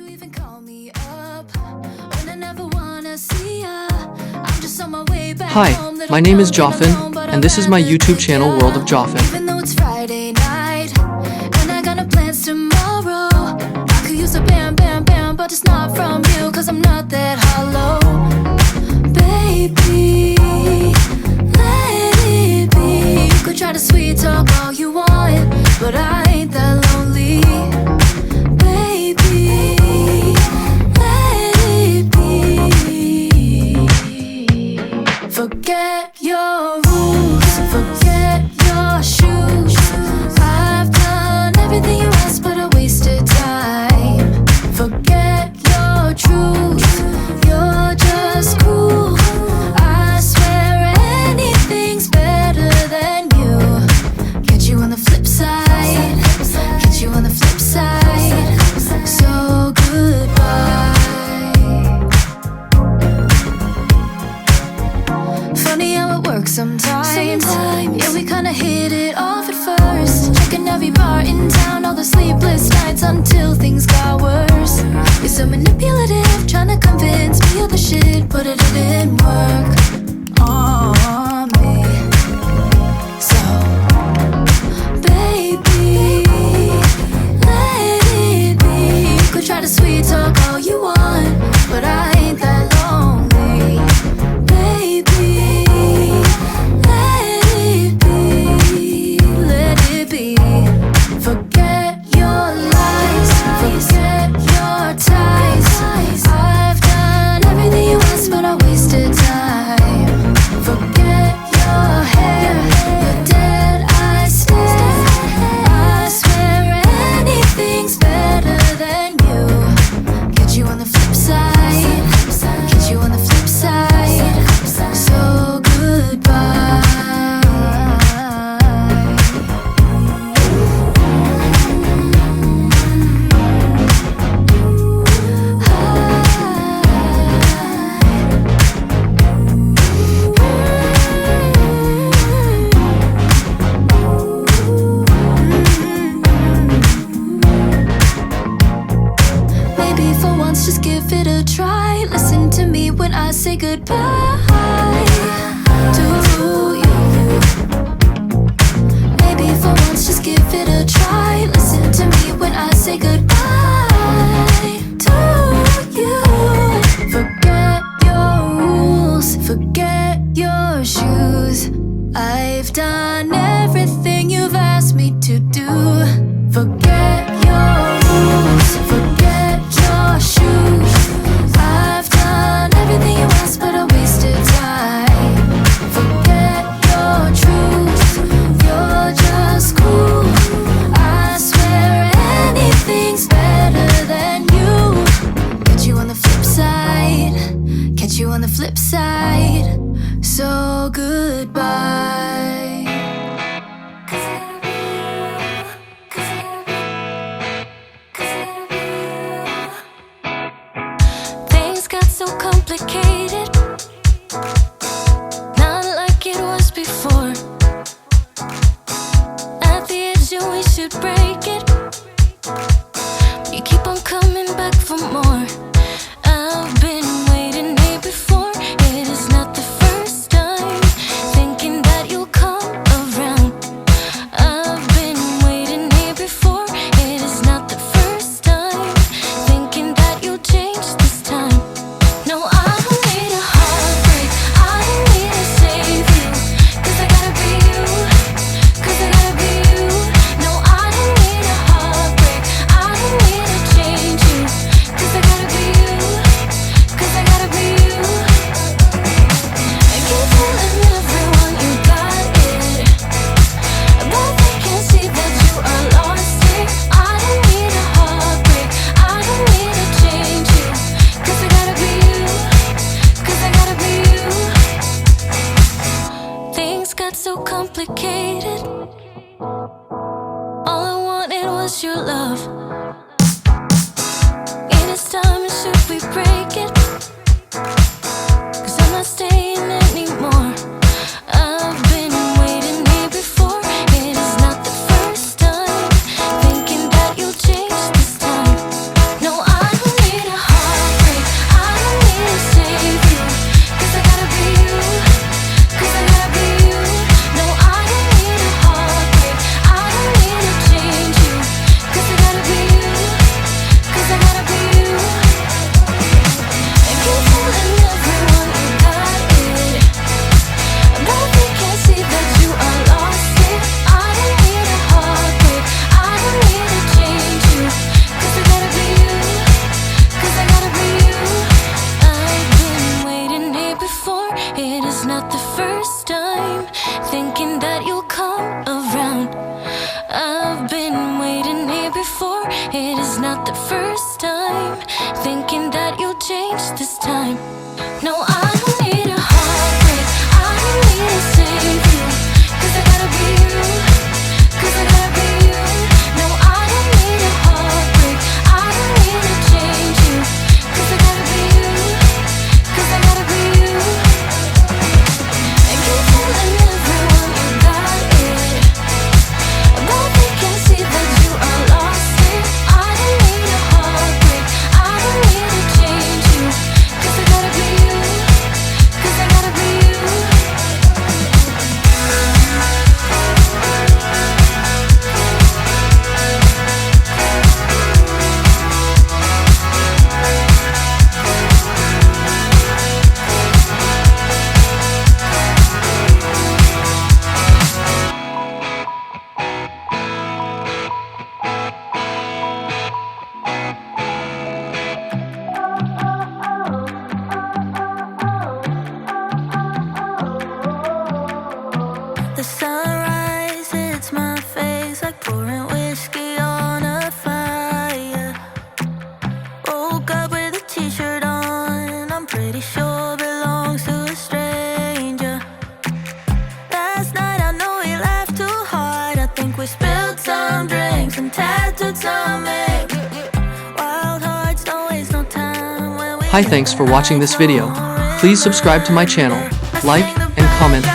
even call me up when I never wanna see ya? I'm just on my way back. Hi, my name is Joffen, and this is my YouTube channel, World of Joffen. Even though it's Friday night, and I got no plans tomorrow, I could use a bam, bam, bam, but it's not from you, cause I'm not that hollow. Baby, let it be. You could try to sweet talk all you want, but I ain't that lonely. Baby, let it be. Forget your rules, forget your shoes. I've done everything you asked, but I wasted time. Forget your truth, you're just cool. I swear anything's better than you. Get you on the flip side, get you on the flip side. So goodbye. Funny how it works sometimes. Yeah, we kinda hit it off at first. Checking every bar in town, all the sleepless nights until things got worse. You're so manipulative, trying to convince me of the shit, but it didn't work on me. So, baby, let it be. You could try to sweet talk all you want, but I ain't that lonely. Baby, let it be, let it be. Forget your lies, forget your ties. I've done everything you asked, but I wasted time. Forget your hair, your dead eye stare. I swear anything's better than you. Get you on the flip side, get you on the flip side. So goodbye. Maybe for once just give it a try. Listen to me when I say goodbye to you. Maybe for once just give it a try. Listen to me when I say goodbye to you. Forget your rules, forget your shoes. I've done everything you've asked me to do. Forget your rules, forget your shoes. I've done everything you asked, but I wasted time. Forget your truth, you're just cool. I swear anything's better than you. Get you on the flip side, get you on the flip side. So goodbye. Things got so complicated, not like it was before. At the edge, and we should break it. You keep on coming back for more. I've been waiting here before. It is not the first time, thinking that you'll come around. I've been waiting here before. It is not the first time, thinking that you'll change this time. No, I don't need a the first time, thinking that you'll change this time. No, I don't need a heartbreak, I don't need to save you, 'cause I gotta be you, 'cause I gotta be you. No, I don't need a heartbreak, I don't need to change you, 'cause I gotta be you, 'cause I gotta be you. And keep telling everyone you got it, but they can see that you are lost it. I don't need a heartbreak, I don't need to change you, 'cause I gotta be you, 'cause I gotta be you. The sunrise hits my face like pouring whiskey on a fire. Woke up with a t-shirt on, I'm pretty sure belongs to a stranger. Last night I know we laughed too hard, I think we spilled some drinks and tattooed some ink. Wild hearts don't waste no time when we Hi, thanks for watching this video. Please subscribe to my channel, like, and comment.